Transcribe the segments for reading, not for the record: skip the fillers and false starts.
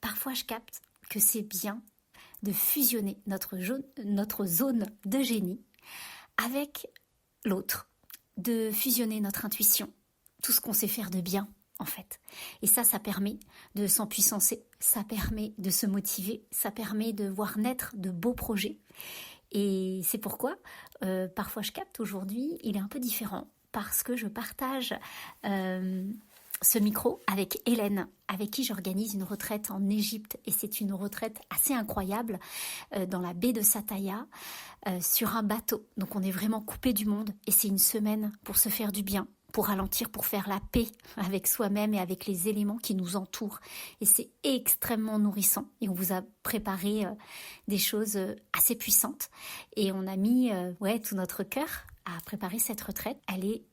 parfois je capte que c'est bien de fusionner notre zone de génie avec l'autre, de fusionner notre intuition, tout ce qu'on sait faire de bien en fait. Et ça permet de s'empuissancer, ça permet de se motiver, ça permet de voir naître de beaux projets. Et c'est pourquoi, parfois je capte aujourd'hui, il est un peu différent, parce que je partage ce micro avec Hélène, avec qui j'organise une retraite en Égypte. Et c'est une retraite assez incroyable dans la baie de Sataya, sur un bateau. Donc on est vraiment coupé du monde et c'est une semaine pour se faire du bien, pour ralentir, pour faire la paix avec soi-même et avec les éléments qui nous entourent. Et c'est extrêmement nourrissant. Et on vous a préparé des choses assez puissantes. Et on a mis tout notre cœur à préparer cette retraite. Elle est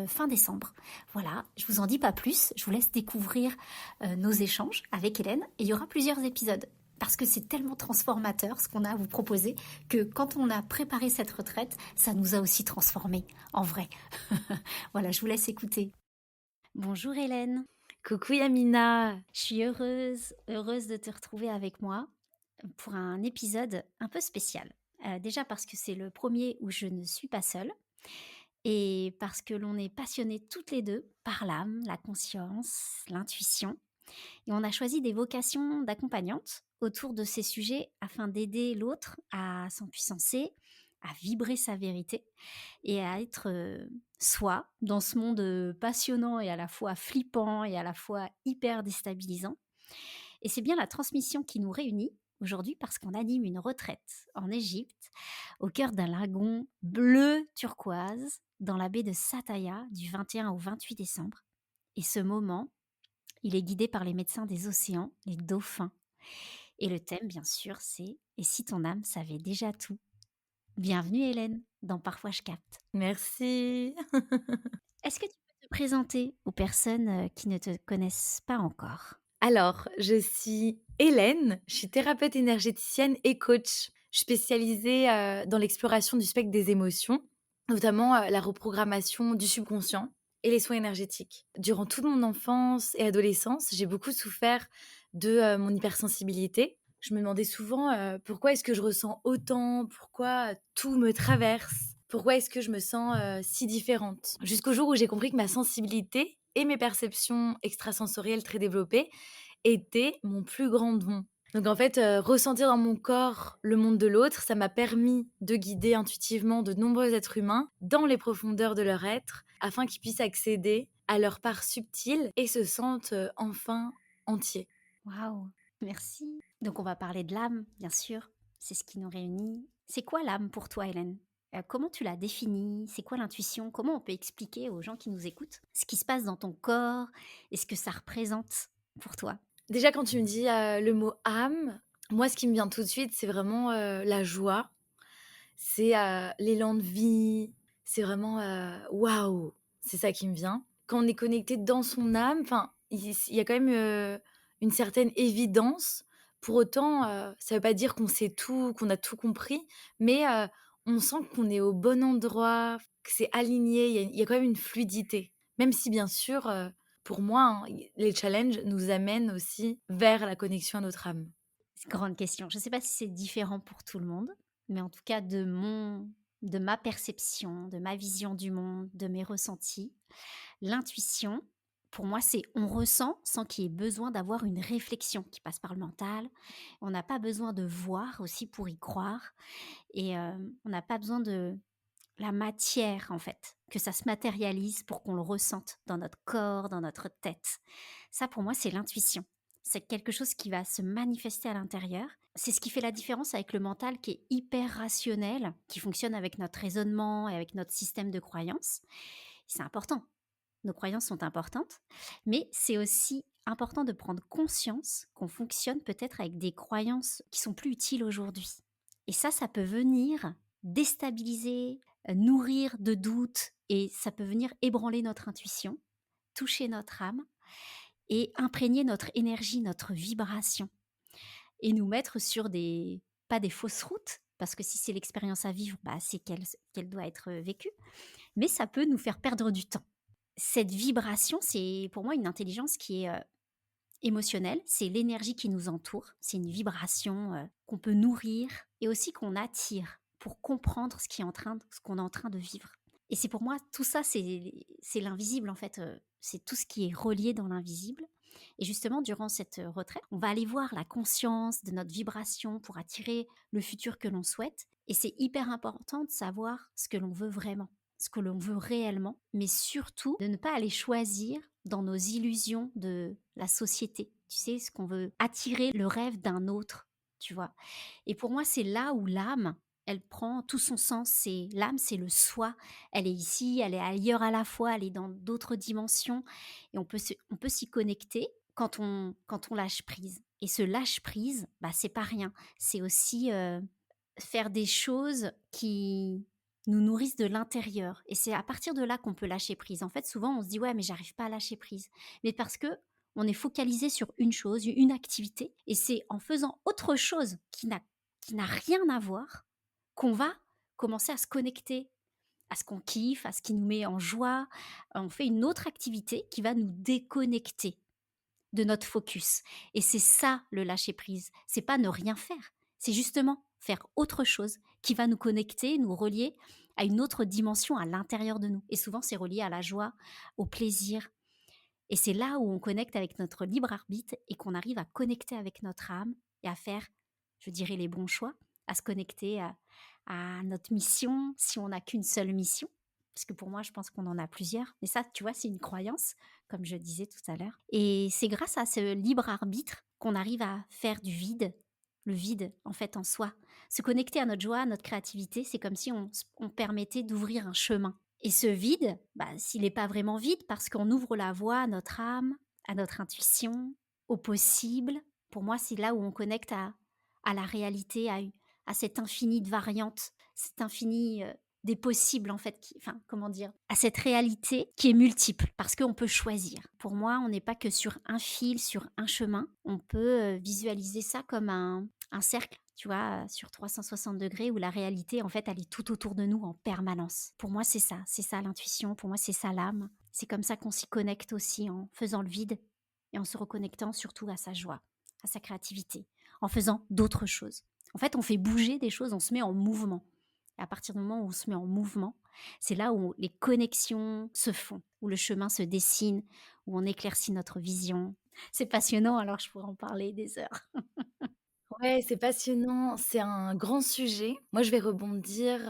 fin décembre. Voilà, je vous en dis pas plus. Je vous laisse découvrir nos échanges avec Hélène. Et il y aura plusieurs épisodes. Parce que c'est tellement transformateur ce qu'on a à vous proposer que quand on a préparé cette retraite, ça nous a aussi transformés, en vrai. Voilà, je vous laisse écouter. Bonjour Hélène. Coucou Yamina. Je suis heureuse de te retrouver avec moi pour un épisode un peu spécial. Déjà parce que c'est le premier où je ne suis pas seule et parce que l'on est passionnées toutes les deux par l'âme, la conscience, l'intuition. Et on a choisi des vocations d'accompagnantes autour de ces sujets afin d'aider l'autre à s'empuissancer, à vibrer sa vérité et à être soi dans ce monde passionnant et à la fois flippant et à la fois hyper déstabilisant. Et c'est bien la transmission qui nous réunit aujourd'hui parce qu'on anime une retraite en Égypte au cœur d'un lagon bleu turquoise dans la baie de Sataya du 21 au 28 décembre. Et ce moment, il est guidé par les médecins des océans, les dauphins. Et le thème, bien sûr, c'est « Et si ton âme savait déjà tout ?» Bienvenue Hélène, dans Parfois je capte. Merci. Est-ce que tu peux te présenter aux personnes qui ne te connaissent pas encore? Alors, je suis Hélène, je suis thérapeute énergéticienne et coach. Je suis spécialisée dans l'exploration du spectre des émotions, notamment la reprogrammation du subconscient et les soins énergétiques. Durant toute mon enfance et adolescence, j'ai beaucoup souffert de mon hypersensibilité. Je me demandais souvent pourquoi est-ce que je ressens autant, pourquoi tout me traverse, pourquoi est-ce que je me sens si différente. Jusqu'au jour où j'ai compris que ma sensibilité et mes perceptions extrasensorielles très développées était mon plus grand don. Donc en fait, ressentir dans mon corps le monde de l'autre, ça m'a permis de guider intuitivement de nombreux êtres humains dans les profondeurs de leur être, afin qu'ils puissent accéder à leur part subtile et se sentent enfin entiers. Waouh, merci. Donc on va parler de l'âme, bien sûr. C'est ce qui nous réunit. C'est quoi l'âme pour toi, Hélène? Comment tu la définis? C'est quoi l'intuition? Comment on peut expliquer aux gens qui nous écoutent ce qui se passe dans ton corps et ce que ça représente pour toi? Déjà quand tu me dis le mot âme, moi ce qui me vient tout de suite, c'est vraiment la joie, c'est l'élan de vie, c'est vraiment waouh, c'est ça qui me vient. Quand on est connecté dans son âme, enfin, il y a quand même une certaine évidence. Pour autant, ça veut pas dire qu'on sait tout, qu'on a tout compris, mais on sent qu'on est au bon endroit, que c'est aligné, il y a quand même une fluidité. Même si bien sûr, pour moi, hein, les challenges nous amènent aussi vers la connexion à notre âme. Grande question. Je ne sais pas si c'est différent pour tout le monde, mais en tout cas de ma perception, de ma vision du monde, de mes ressentis, l'intuition, pour moi, c'est on ressent sans qu'il y ait besoin d'avoir une réflexion qui passe par le mental. On n'a pas besoin de voir aussi pour y croire et on n'a pas besoin de la matière, en fait, que ça se matérialise pour qu'on le ressente dans notre corps, dans notre tête. Ça, pour moi, c'est l'intuition. C'est quelque chose qui va se manifester à l'intérieur. C'est ce qui fait la différence avec le mental qui est hyper rationnel, qui fonctionne avec notre raisonnement et avec notre système de croyances. C'est important. Nos croyances sont importantes, mais c'est aussi important de prendre conscience qu'on fonctionne peut-être avec des croyances qui sont plus utiles aujourd'hui. Et ça peut venir déstabiliser, nourrir de doutes et ça peut venir ébranler notre intuition, toucher notre âme et imprégner notre énergie, notre vibration et nous mettre sur pas des fausses routes, parce que si c'est l'expérience à vivre, bah, c'est qu'elle doit être vécue, mais ça peut nous faire perdre du temps. Cette vibration, c'est pour moi une intelligence qui est émotionnelle, c'est l'énergie qui nous entoure, c'est une vibration, qu'on peut nourrir et aussi qu'on attire pour comprendre ce qu'on est en train de vivre. Et c'est pour moi tout ça, c'est l'invisible en fait, c'est tout ce qui est relié dans l'invisible. Et justement durant cette, retraite, on va aller voir la conscience de notre vibration pour attirer le futur que l'on souhaite et c'est hyper important de savoir ce que l'on veut vraiment, ce que l'on veut réellement, mais surtout de ne pas aller choisir dans nos illusions de la société. Tu sais, ce qu'on veut attirer le rêve d'un autre, tu vois? Et pour moi, c'est là où l'âme, elle prend tout son sens. C'est l'âme, c'est le soi. Elle est ici, elle est ailleurs à la fois, elle est dans d'autres dimensions et on peut s'y connecter quand on lâche prise. Et ce lâche prise, bah, c'est pas rien. C'est aussi, faire des choses qui nous nourrissent de l'intérieur et c'est à partir de là qu'on peut lâcher prise. En fait, souvent, on se dit: «Ouais, mais j'arrive pas à lâcher prise». Mais parce que on est focalisé sur une chose, une activité et c'est en faisant autre chose qui n'a rien à voir, qu'on va commencer à se connecter à ce qu'on kiffe, à ce qui nous met en joie. On fait une autre activité qui va nous déconnecter de notre focus et c'est ça le lâcher prise. C'est pas ne rien faire, c'est justement faire autre chose qui va nous connecter, nous relier à une autre dimension à l'intérieur de nous et souvent c'est relié à la joie, au plaisir et c'est là où on connecte avec notre libre arbitre et qu'on arrive à connecter avec notre âme et à faire, je dirais, les bons choix, à se connecter à notre mission, si on n'a qu'une seule mission. Parce que pour moi, je pense qu'on en a plusieurs. Mais ça, tu vois, c'est une croyance, comme je disais tout à l'heure. Et c'est grâce à ce libre arbitre qu'on arrive à faire du vide, le vide en fait en soi. Se connecter à notre joie, à notre créativité, c'est comme si on permettait d'ouvrir un chemin et ce vide, bah, s'il n'est pas vraiment vide parce qu'on ouvre la voie à notre âme, à notre intuition, au possible, pour moi, c'est là où on connecte à la réalité, à cette infini de variantes, cet infini des possibles, en fait, enfin, comment dire, à cette réalité qui est multiple parce qu'on peut choisir. Pour moi, on n'est pas que sur un fil, sur un chemin. On peut visualiser ça comme un cercle, tu vois, sur 360 degrés où la réalité, en fait, elle est tout autour de nous en permanence. Pour moi, c'est ça l'intuition, pour moi, c'est ça l'âme. C'est comme ça qu'on s'y connecte aussi en faisant le vide et en se reconnectant surtout à sa joie, à sa créativité, en faisant d'autres choses. En fait, on fait bouger des choses, on se met en mouvement. Et à partir du moment où on se met en mouvement, c'est là où les connexions se font, où le chemin se dessine, où on éclaircit notre vision. C'est passionnant, alors je pourrais en parler des heures. Ouais, c'est passionnant, c'est un grand sujet. Moi, je vais rebondir,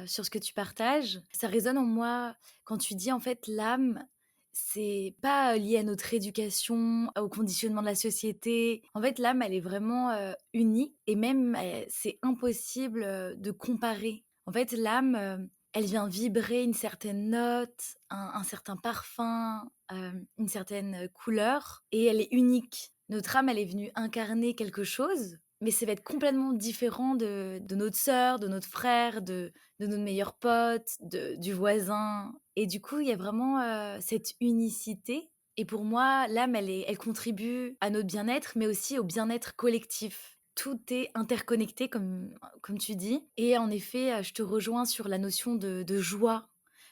sur ce que tu partages. Ça résonne en moi quand tu dis, en fait, l'âme, c'est pas lié à notre éducation, au conditionnement de la société. En fait, l'âme, elle est vraiment, unique et même, c'est impossible, de comparer. En fait, l'âme, elle vient vibrer une certaine note, un certain parfum, une certaine, couleur et elle est unique. Notre âme, elle est venue incarner quelque chose, mais ça va être complètement différent de notre sœur, de notre frère, de notre meilleur pote, du voisin. Et du coup, il y a vraiment cette unicité. Et pour moi, l'âme, elle contribue à notre bien-être, mais aussi au bien-être collectif. Tout est interconnecté, comme tu dis. Et en effet, je te rejoins sur la notion de joie.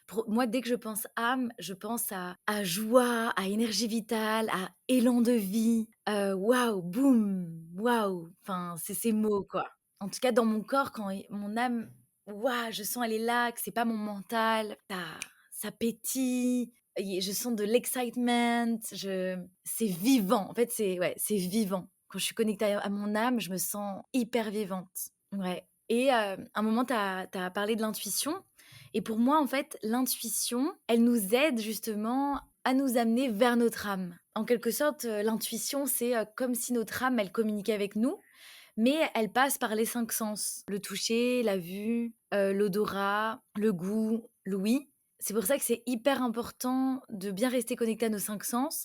Pour moi, dès que je pense âme, je pense à joie, à énergie vitale, à élan de vie. Waouh, boum, waouh. Enfin, c'est ces mots, quoi. En tout cas, dans mon corps, quand mon âme, waouh, je sens elle est là, que c'est pas mon mental. Ça pétille. Et je sens de l'excitement. C'est vivant. En fait, c'est vivant. Quand je suis connectée à mon âme, je me sens hyper vivante. Ouais. Et un moment, tu as parlé de l'intuition. Et pour moi, en fait, l'intuition, elle nous aide justement à nous amener vers notre âme. En quelque sorte, l'intuition, c'est comme si notre âme, elle communiquait avec nous, mais elle passe par les 5 sens. Le toucher, la vue, l'odorat, le goût, l'ouïe. C'est pour ça que c'est hyper important de bien rester connecté à nos 5 sens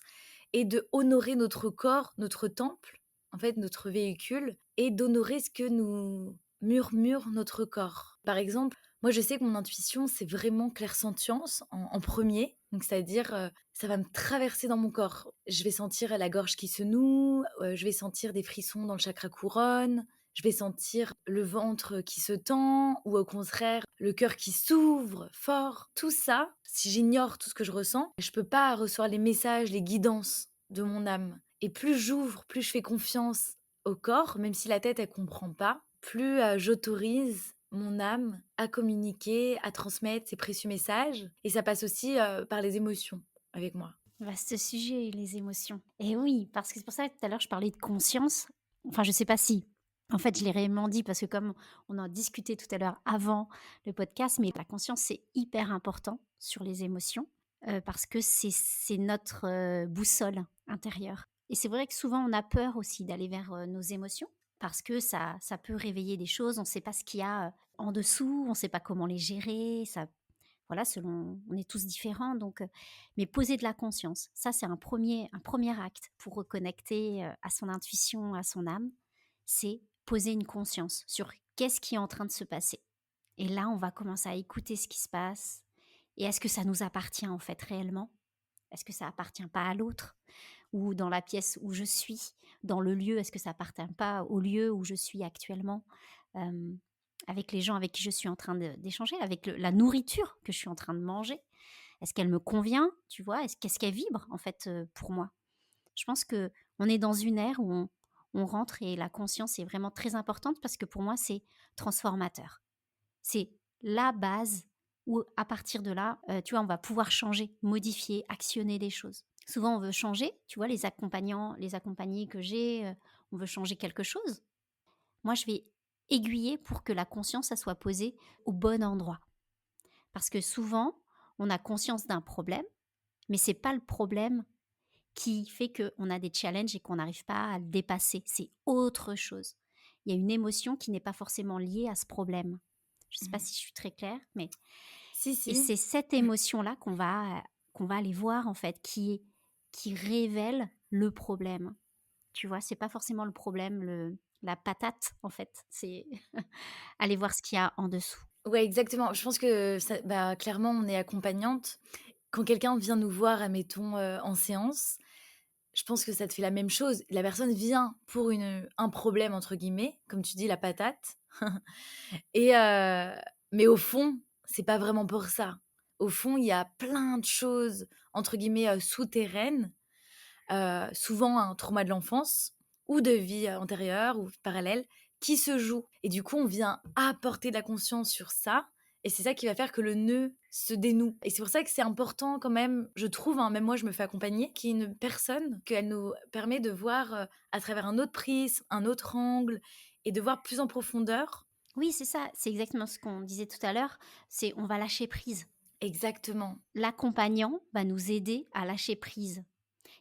et de honorer notre corps, notre temple, en fait, notre véhicule, et d'honorer ce que nous murmure notre corps. Par exemple, moi, je sais que mon intuition, c'est vraiment clairsentience en premier. Donc, c'est-à-dire, ça va me traverser dans mon corps. Je vais sentir la gorge qui se noue, je vais sentir des frissons dans le chakra couronne, je vais sentir le ventre qui se tend, ou au contraire, le cœur qui s'ouvre fort. Tout ça, si j'ignore tout ce que je ressens, je peux pas recevoir les messages, les guidances de mon âme. Et plus j'ouvre, plus je fais confiance au corps, même si la tête, elle comprend pas, plus, j'autorise mon âme à communiquer, à transmettre ses précieux messages et ça passe aussi, par les émotions avec moi. Vaste sujet, les émotions. Et oui, parce que c'est pour ça que tout à l'heure je parlais de conscience. Enfin, je sais pas si. En fait, je l'ai réellement dit parce que comme on en discutait tout à l'heure avant le podcast, mais la conscience, c'est hyper important sur les émotions parce que c'est notre boussole intérieure. Et c'est vrai que souvent, on a peur aussi d'aller vers nos émotions parce que ça peut réveiller des choses. On ne sait pas ce qu'il y a en dessous, on ne sait pas comment les gérer. Ça voilà, selon on est tous différents donc mais poser de la conscience, ça c'est un premier acte pour reconnecter, à son intuition, à son âme, c'est poser une conscience sur qu'est-ce qui est en train de se passer et là, on va commencer à écouter ce qui se passe et est-ce que ça nous appartient en fait réellement? Est-ce que ça appartient pas à l'autre? Ou dans la pièce où je suis, dans le lieu, est-ce que ça appartient pas au lieu où je suis actuellement? Hem, avec les gens avec qui je suis en train d'échanger, avec la nourriture que je suis en train de manger. Est-ce qu'elle me convient? Tu vois? Qu'est-ce qu'elle vibre en fait, pour moi? Je pense que on est dans une ère où on rentre et la conscience est vraiment très importante parce que pour moi, c'est transformateur. C'est la base où à partir de là, tu vois, on va pouvoir changer, modifier, actionner des choses. Souvent, on veut changer, tu vois, les accompagnés que j'ai, on veut changer quelque chose. Moi, je vais aiguiller pour que la conscience, ça soit posée au bon endroit. Parce que souvent, on a conscience d'un problème, mais c'est pas le problème qui fait qu'on a des challenges et qu'on n'arrive pas à le dépasser. C'est autre chose. Il y a une émotion qui n'est pas forcément liée à ce problème. Je ne sais pas Mmh. si je suis très claire, mais Si, et si. c'est cette émotion-là qu'on va aller voir en fait, qui révèle le problème. Tu vois? C'est pas forcément le problème, la patate en fait, c'est aller voir ce qu'il y a en dessous. Ouais, exactement. Je pense que ça bah, clairement, on est accompagnante. Quand quelqu'un vient nous voir, admettons, en séance, je pense que ça te fait la même chose. La personne vient pour un «problème» entre guillemets, comme tu dis, la patate et mais au fond, c'est pas vraiment pour ça. Au fond, il y a plein de choses, entre guillemets, «souterraines», souvent un trauma de l'enfance ou de vie, antérieure ou parallèle qui se joue et du coup, on vient apporter de la conscience sur ça et c'est ça qui va faire que le nœud se dénoue et c'est pour ça que c'est important quand même, je trouve, hein, même moi je me fais accompagner, qu'il y ait une personne, qu'elle nous permet de voir, à travers un autre prisme, un autre angle et de voir plus en profondeur. Oui, c'est ça, c'est exactement ce qu'on disait tout à l'heure, c'est on va lâcher prise. Exactement. L'accompagnant va nous aider à lâcher prise.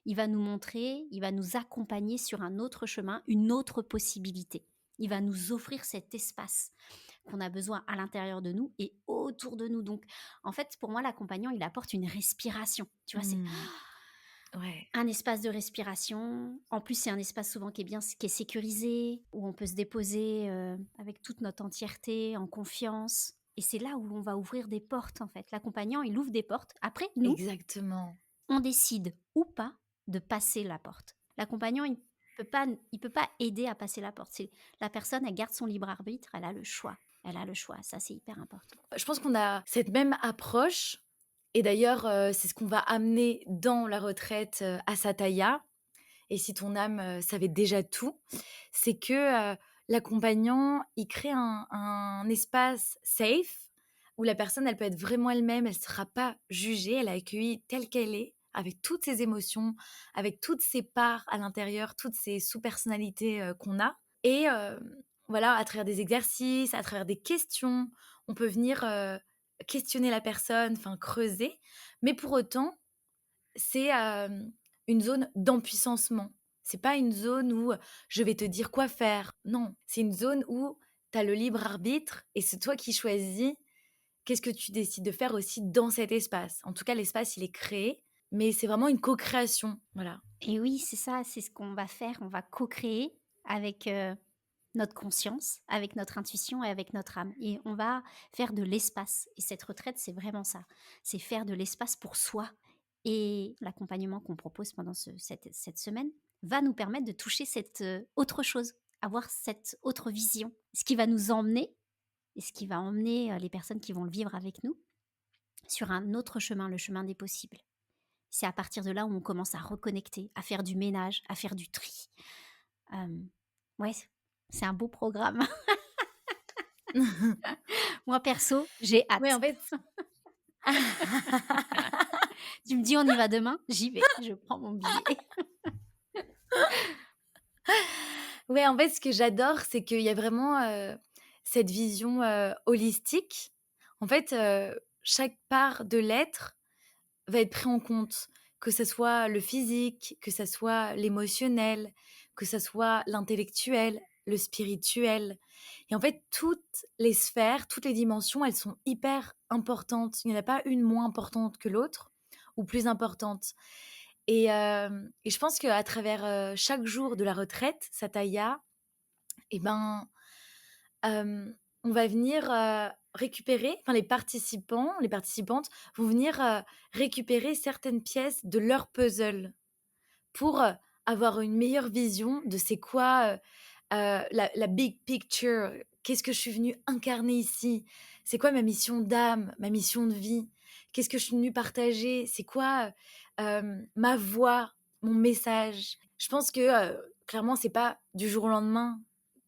Il va nous montrer, il va nous accompagner sur un autre chemin, une autre possibilité. Il va nous offrir cet espace qu'on a besoin à l'intérieur de nous et autour de nous. Donc, en fait, pour moi, l'accompagnant, il apporte une respiration. Tu vois, c'est Mmh. Ouais. un espace de respiration. En plus, c'est un espace souvent qui est sécurisé, où on peut se déposer avec toute notre entièreté, en confiance. Et c'est là où on va ouvrir des portes, en fait. L'accompagnant, il ouvre des portes. Après, nous, Exactement. on décide ou pas de passer la porte. L'accompagnant, il peut pas aider à passer la porte. C'est la personne, elle garde son libre arbitre, elle a le choix. Elle a le choix, ça c'est hyper important. Je pense qu'on a cette même approche et d'ailleurs, c'est ce qu'on va amener dans la retraite, à Sataya et si ton âme, savait déjà tout, c'est que, l'accompagnant, il crée un espace safe où la personne, elle peut être vraiment elle-même, elle ne sera pas jugée, elle est accueillie telle qu'elle est, avec toutes ses émotions, avec toutes ses parts à l'intérieur, toutes ses sous-personnalités, qu'on a et voilà, à travers des exercices, à travers des questions, on peut venir, questionner la personne, enfin creuser, mais pour autant, c'est, une zone d'empuissancement. C'est pas une zone où, je vais te dire quoi faire. Non, c'est une zone où tu as le libre arbitre et c'est toi qui choisis qu'est-ce que tu décides de faire aussi dans cet espace. En tout cas, l'espace, il est créé, mais c'est vraiment une co-création, voilà. Et oui, c'est ça, c'est ce qu'on va faire. On va co-créer avec notre conscience, avec notre intuition et avec notre âme. Et on va faire de l'espace. Et cette retraite, c'est vraiment ça. C'est faire de l'espace pour soi. Et l'accompagnement qu'on propose pendant cette semaine va nous permettre de toucher cette autre chose, avoir cette autre vision. Ce qui va nous emmener, et ce qui va emmener les personnes qui vont le vivre avec nous, sur un autre chemin, le chemin des possibles. c'est à partir de là où on commence à reconnecter, à faire du ménage, à faire du tri. Hem, ouais, c'est un beau programme. Moi perso, j'ai Ouais, hâte. en fait Tu me dis: «On y va demain?» J'y vais, je prends mon billet. ouais, en fait, ce que j'adore, c'est qu'il y a vraiment, cette vision, holistique. En fait, chaque part de l'être va être pris en compte, que ça soit le physique, que ça soit l'émotionnel, que ça soit l'intellectuel, le spirituel et en fait, toutes les sphères, toutes les dimensions, elles sont hyper importantes. Il n'y en a pas une moins importante que l'autre ou plus importante et je pense qu'à travers, chaque jour de la retraite, Sataya et ben, on va venir, récupérer enfin les participantes vont venir, récupérer certaines pièces de leur puzzle pour, avoir une meilleure vision de c'est quoi, la big picture. Qu'est-ce que je suis venue incarner ici? C'est quoi ma mission d'âme, ma mission de vie? Qu'est-ce que je suis venue partager? C'est quoi, ma voix, mon message? Je pense que, clairement, c'est pas du jour au lendemain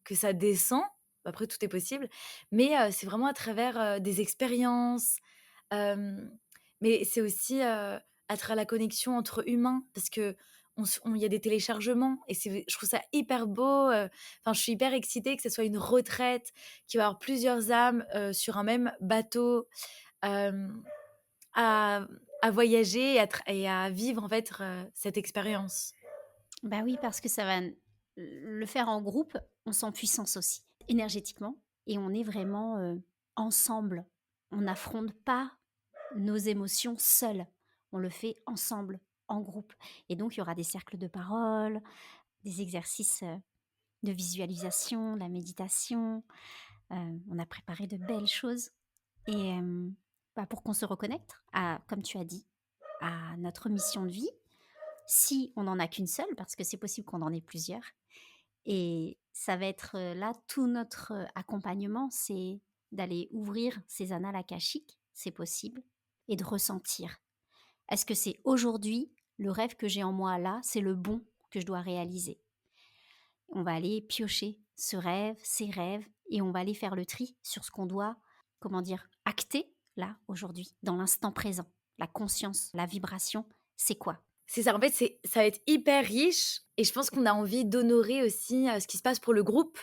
que ça descend. Après tout est possible, mais c'est vraiment à travers, des expériences, hem, mais c'est aussi, à travers la connexion entre humains parce que il y a des téléchargements et je trouve ça hyper beau, enfin, je suis hyper excitée que ce soit une retraite, qui va avoir plusieurs âmes, sur un même bateau, hem, à voyager et à vivre, en fait, cette expérience. Bah oui, parce que ça va le faire en groupe, on sent puissance aussi, énergétiquement et on est vraiment, ensemble. On n'affronte pas nos émotions seuls, on le fait ensemble, en groupe et donc il y aura des cercles de parole, des exercices, de visualisation, la méditation, on a préparé de belles choses et bah, pour qu'on se reconnecte à, comme tu as dit, à notre mission de vie, si on n'en a qu'une seule, parce que c'est possible qu'on en ait plusieurs. Et ça va être, là tout notre, accompagnement, c'est d'aller ouvrir ces annales akashiques, c'est possible, et de ressentir. Est-ce que c'est aujourd'hui, le rêve que j'ai en moi là, c'est le bon que je dois réaliser? On va aller piocher ce rêve, ces rêves, et on va aller faire le tri sur ce qu'on doit, comment dire, acter là, aujourd'hui, dans l'instant présent. La conscience, la vibration, c'est quoi? C'est ça, en fait, ça va être hyper riche et je pense qu'on a envie d'honorer aussi, ce qui se passe pour le groupe.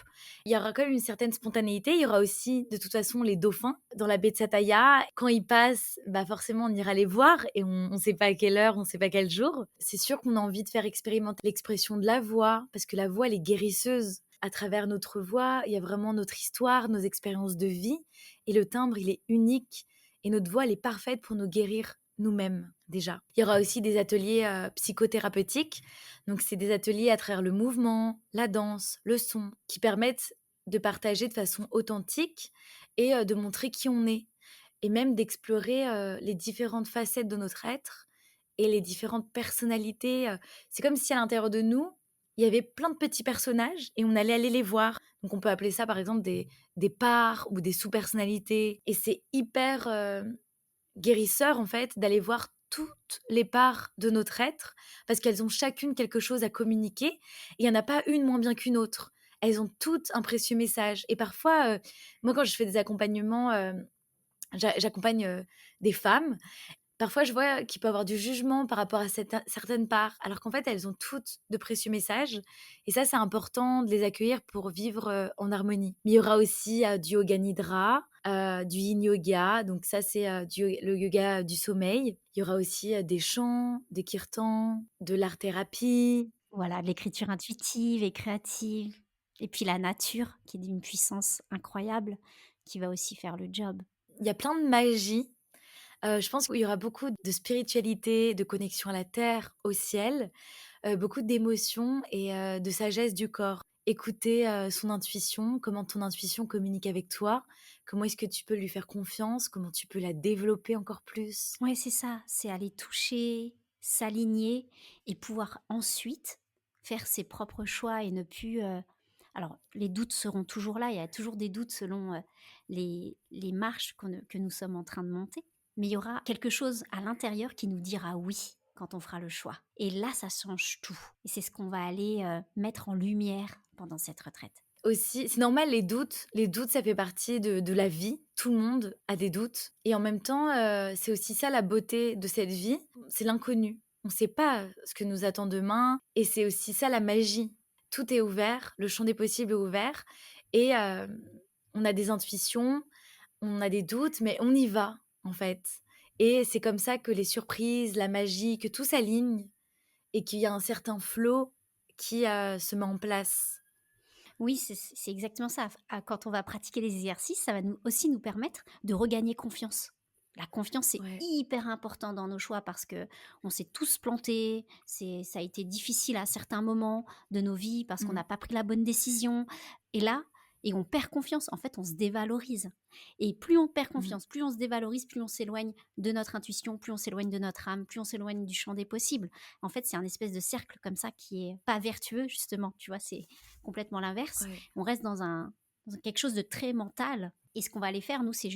Il y aura quand même une certaine spontanéité. Il y aura aussi, de toute façon, les dauphins dans la baie de Pattaya. Quand ils passent, bah, forcément, on ira les voir et on sait pas à quelle heure, on sait pas quel jour. C'est sûr qu'on a envie de faire expérimenter l'expression de la voix parce que la voix, elle est guérisseuse. À travers notre voix, il y a vraiment notre histoire, nos expériences de vie et le timbre, il est unique et notre voix, elle est parfaite pour nous guérir nous-mêmes déjà. Il y aura aussi des ateliers psychothérapeutiques. Donc, c'est des ateliers à travers le mouvement, la danse, le son, qui permettent de partager de façon authentique et de montrer qui on est. Et même d'explorer les différentes facettes de notre être et les différentes personnalités. C'est comme si à l'intérieur de nous, il y avait plein de petits personnages et on allait aller les voir. Donc, on peut appeler ça par exemple des parts ou des sous-personnalités. Et c'est hyper guérisseur, en fait, d'aller voir toutes les parts de notre être, parce qu'elles ont chacune quelque chose à communiquer, et il y en a pas une moins bien qu'une autre. Elles ont toutes un précieux message et parfois, moi quand je fais des accompagnements, j'accompagne, des femmes. Parfois, je vois qu'il peut y avoir du jugement par rapport à certaines parts, alors qu'en fait, elles ont toutes de précieux messages et ça, c'est important de les accueillir pour vivre, en harmonie. Mais il y aura aussi, du yoga nidra, du yin yoga, donc ça, c'est, le yoga du sommeil. Il y aura aussi, des chants, des kirtans, de l'art-thérapie. Voilà, de l'écriture intuitive et créative et puis la nature qui est d'une puissance incroyable, qui va aussi faire le job. Il y a plein de magie. Je pense qu'il y aura beaucoup de spiritualité, de connexion à la terre, au ciel, beaucoup d'émotions et de sagesse du corps. Écouter, son intuition, comment ton intuition communique avec toi, comment est-ce que tu peux lui faire confiance, comment tu peux la développer encore plus. Ouais, c'est ça, c'est aller toucher, s'aligner et pouvoir ensuite faire ses propres choix et ne plus, alors les doutes seront toujours là, il y a toujours des doutes selon, les marches que nous sommes en train de monter, mais il y aura quelque chose à l'intérieur qui nous dira «oui». quand on fera le choix. Et là, ça change tout. Et c'est ce qu'on va aller mettre en lumière pendant cette retraite. Aussi, c'est normal les doutes ça fait partie de la vie. Tout le monde a des doutes et en même temps, c'est aussi ça la beauté de cette vie, c'est l'inconnu. On ne sait pas ce que nous attend demain et c'est aussi ça la magie. Tout est ouvert, le champ des possibles est ouvert et on a des intuitions, on a des doutes, mais on y va, en fait et c'est comme ça que les surprises, la magie, que tout s'aligne et qu'il y a un certain flow qui, se met en place. Oui, c'est exactement ça. Quand on va pratiquer les exercices, ça va aussi nous permettre de regagner confiance. La confiance, c'est Ouais. hyper important dans nos choix parce que on s'est tous plantés. Ça a été difficile à certains moments de nos vies parce qu'on Mmh. n'a pas pris la bonne décision. Et là, et on perd confiance. En fait, on se dévalorise. Et plus on perd Mmh. confiance, plus on se dévalorise, plus on s'éloigne de notre intuition, plus on s'éloigne de notre âme, plus on s'éloigne du champ des possibles. En fait, c'est un espèce de cercle comme ça qui est pas vertueux, justement. Tu vois, c'est complètement l'inverse. Ouais. On reste dans quelque chose de très mental. Et ce qu'on va aller faire, nous, c'est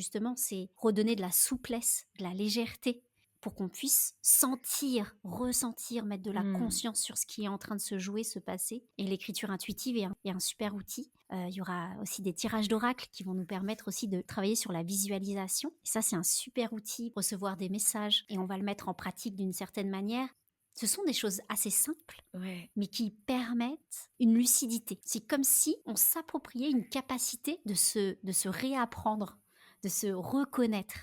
redonner de la souplesse, de la légèreté, pour qu'on puisse sentir, ressentir, mettre de la Mmh. conscience sur ce qui est en train de se jouer, se passer. Et l'écriture intuitive est un super outil. Il y aura aussi des tirages d'oracle qui vont nous permettre aussi de travailler sur la visualisation. Et ça, c'est un super outil pour recevoir des messages. Et on va le mettre en pratique d'une certaine manière. Ce sont des choses assez simples, Ouais. mais qui permettent une lucidité. C'est comme si on s'appropriait une capacité de se réapprendre, de se reconnaître,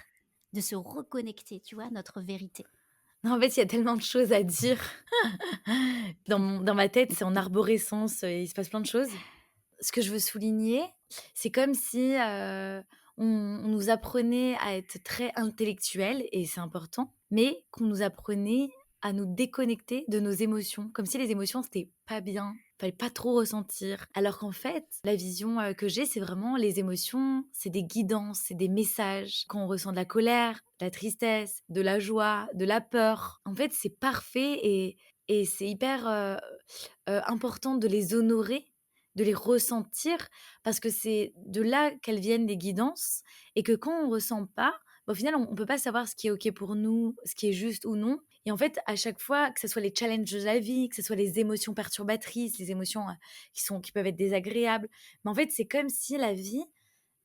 de se reconnecter, tu vois, à notre vérité. Non, en fait, il y a tellement de choses à dire. Dans ma tête, c'est en arborescence, il se passe plein de choses. Ce que je veux souligner, c'est comme si, on nous apprenait à être très intellectuels et c'est important, mais qu'on nous apprenait à nous déconnecter de nos émotions, comme si les émotions, c'était pas bien, fallait pas trop ressentir. Alors qu'en fait, la vision, que j'ai, c'est vraiment les émotions, c'est des guidances, c'est des messages. Quand on ressent de la colère, de la tristesse, de la joie, de la peur, en fait, c'est parfait et c'est hyper, important de les honorer, de les ressentir parce que c'est de là qu'elles viennent les guidances et que quand on ressent pas, bah, au final, on peut pas savoir ce qui est OK pour nous, ce qui est juste ou non et en fait, à chaque fois, que ce soit les challenges de la vie, que ce soit les émotions perturbatrices, les émotions, qui peuvent être désagréables, mais en fait, c'est comme si la vie,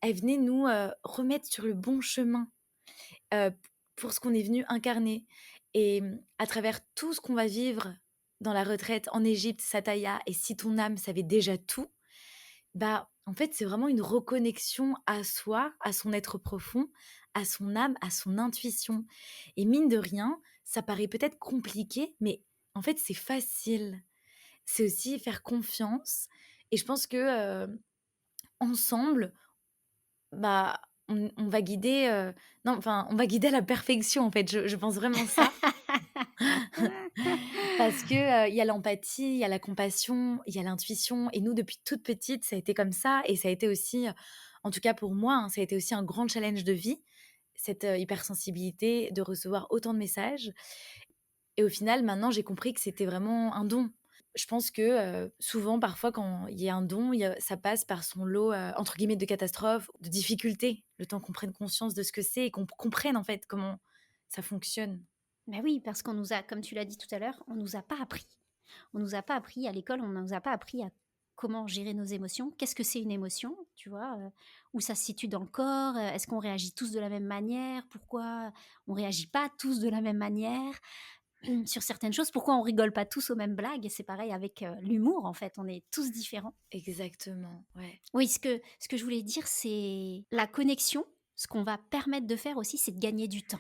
elle venait nous, remettre sur le bon chemin, heu, pour ce qu'on est venu incarner et à travers tout ce qu'on va vivre dans la retraite en Égypte, Sataya et Si ton âme savait déjà tout, bah, en fait, c'est vraiment une reconnexion à soi, à son être profond, à son âme, à son intuition et mine de rien, ça paraît peut-être compliqué, mais en fait, c'est facile. C'est aussi faire confiance et je pense que, ensemble, bah, on va guider, non, enfin, on va guider à la perfection, en fait, je pense vraiment ça. Parce que, il y a l'empathie, il y a la compassion, il y a l'intuition et nous, depuis toute petite, ça a été comme ça et ça a été aussi, en tout cas pour moi, hein, ça a été aussi un grand challenge de vie, cette, hypersensibilité, de recevoir autant de messages et au final, maintenant, j'ai compris que c'était vraiment un don. Je pense que, souvent, parfois, quand il y a un don, il y a ça passe par son lot, entre guillemets «de catastrophes», de difficultés, le temps qu'on prenne conscience de ce que c'est et qu'on comprenne, en fait, comment ça fonctionne. Ben oui, parce qu'on nous a, comme tu l'as dit tout à l'heure, on nous a pas appris. On nous a pas appris à l'école, on nous a pas appris à comment gérer nos émotions. Qu'est-ce que c'est une émotion, tu vois? Où ça se situe dans le corps? Est-ce qu'on réagit tous de la même manière? Pourquoi on réagit pas tous de la même manière? Sur certaines choses, pourquoi on rigole pas tous aux mêmes blagues? C'est pareil avec, l'humour, en fait, on est tous différents. Exactement, ouais. Oui, ce que je voulais dire, c'est la connexion, ce qu'on va permettre de faire aussi, c'est de gagner du temps.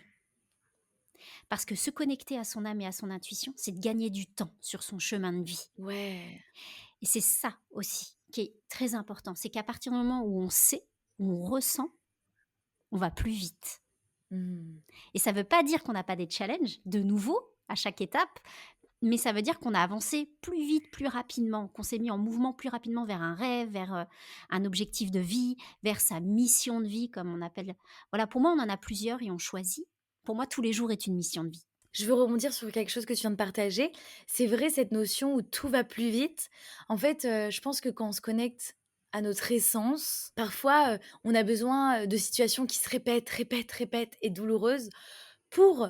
Parce que se connecter à son âme et à son intuition, c'est de gagner du temps sur son chemin de vie. Ouais. Et c'est ça aussi qui est très important, c'est qu'à partir du moment où on sait, où on ressent, on va plus vite. Mmh. Et ça ne veut pas dire qu'on n'a pas des challenges, de nouveau, à chaque étape, mais ça veut dire qu'on a avancé plus vite, plus rapidement, qu'on s'est mis en mouvement plus rapidement vers un rêve, vers un objectif de vie, vers sa mission de vie, comme on appelle. Voilà, pour moi, on en a plusieurs et on choisit. Pour moi, tous les jours est une mission de vie. Je veux rebondir sur quelque chose que tu viens de partager. C'est vrai cette notion où tout va plus vite. En fait, je pense que quand on se connecte à notre essence, parfois, on a besoin, de situations qui se répètent, répètent, répètent et douloureuses pour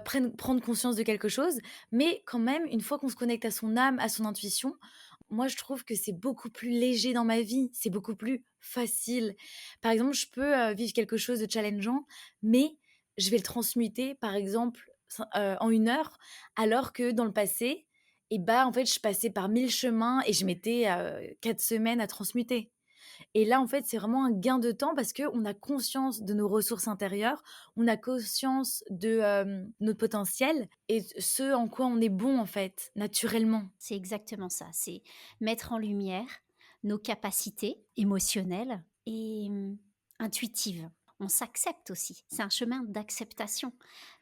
prendre conscience de quelque chose, mais quand même, une fois qu'on se connecte à son âme, à son intuition, moi, je trouve que c'est beaucoup plus léger dans ma vie, c'est beaucoup plus facile. Par exemple, je peux, vivre quelque chose de challengeant, mais je vais le transmuter, par exemple, en 1 heure, alors que dans le passé et bah, en fait, je passais par 1000 chemins et je mettais, 4 semaines à transmuter. Et là, en fait, c'est vraiment un gain de temps parce qu'on a conscience de nos ressources intérieures, on a conscience de notre potentiel et ce en quoi on est bon, en fait, naturellement. C'est exactement ça, c'est mettre en lumière nos capacités émotionnelles et intuitives. On s'accepte aussi, c'est un chemin d'acceptation.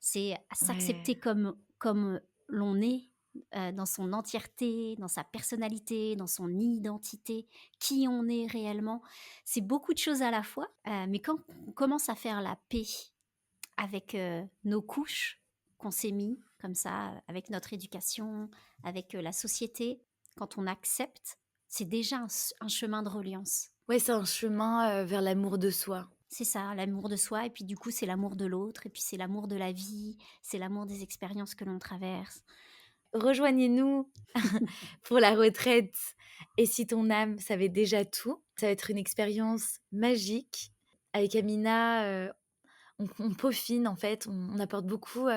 C'est Ouais, s'accepter comme l'on est, dans son entièreté, dans sa personnalité, dans son identité, qui on est réellement. C'est beaucoup de choses à la fois, mais quand on commence à faire la paix avec, nos couches qu'on s'est mis comme ça, avec notre éducation, avec, la société. Quand on accepte, c'est déjà un chemin de reliance. ouais, c'est un chemin vers l'amour de soi. C'est ça, l'amour de soi et puis du coup, c'est l'amour de l'autre et puis c'est l'amour de la vie, c'est l'amour des expériences que l'on traverse. Rejoignez-nous pour la retraite. Et si ton âme savait déjà tout, ça va être une expérience magique. Avec Amina, on peaufine en fait, on apporte beaucoup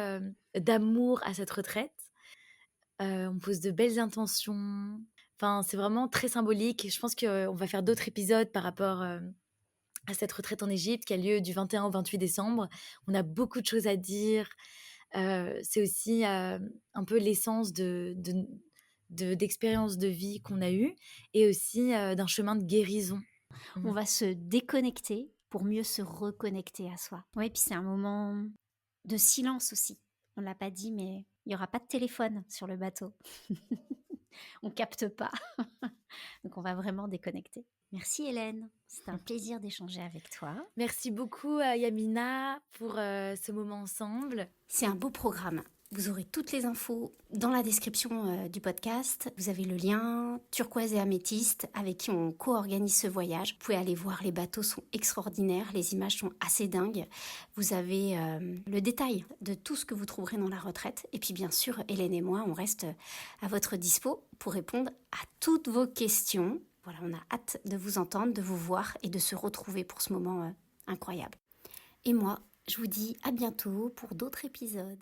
d'amour à cette retraite. On pose de belles intentions. Enfin, c'est vraiment très symbolique. Je pense qu'on va faire d'autres épisodes par rapport à cette retraite en Égypte qui a lieu du 21 au 28 décembre. On a beaucoup de choses à dire. C'est aussi un peu l'essence d'expériences de vie qu'on a eues et aussi d'un chemin de guérison. On Mmh. va se déconnecter pour mieux se reconnecter à soi. Oui, puis c'est un moment de silence aussi. On l'a pas dit, mais il y aura pas de téléphone sur le bateau. On capte pas. Donc on va vraiment déconnecter. Merci Hélène, c'était un plaisir d'échanger avec toi. Merci beaucoup, Yamina, pour ce moment ensemble. C'est un beau programme. Vous aurez toutes les infos dans la description du podcast. Vous avez le lien Turquoise et Améthyste avec qui on co-organise ce voyage. Vous pouvez aller voir, les bateaux sont extraordinaires, les images sont assez dingues. Vous avez le détail de tout ce que vous trouverez dans la retraite. Et puis bien sûr, Hélène et moi, on reste à votre dispo pour répondre à toutes vos questions. Voilà, on a hâte de vous entendre, de vous voir et de se retrouver pour ce moment incroyable. Et moi, je vous dis à bientôt pour d'autres épisodes.